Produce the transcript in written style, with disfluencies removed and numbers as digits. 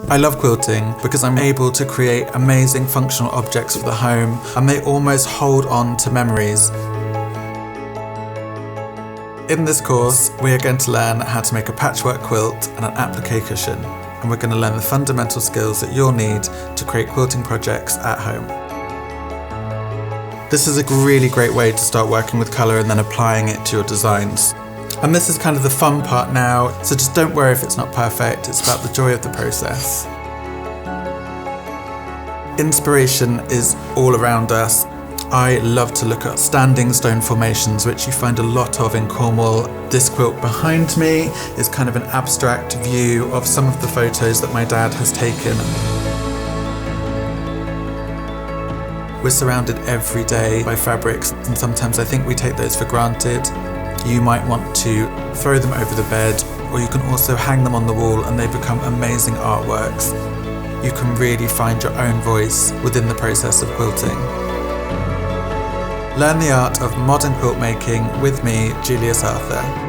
I love quilting because I'm able to create amazing functional objects for the home, and they almost hold on to memories. In this course, we are going to learn how to make a patchwork quilt and an appliqué cushion, and we're going to learn the fundamental skills that you'll need to create quilting projects at home. This is a really great way to start working with colour and then applying it to your designs. And this is kind of the fun part now, so just don't worry if it's not perfect, it's about the joy of the process. Inspiration is all around us. I love to look at standing stone formations, which you find a lot of in Cornwall. This quilt behind me is kind of an abstract view of some of the photos that my dad has taken. We're surrounded every day by fabrics, and sometimes I think we take those for granted. You might want to throw them over the bed, or you can also hang them on the wall and they become amazing artworks. You can really find your own voice within the process of quilting. Learn the art of modern quilt making with me, Julius Arthur.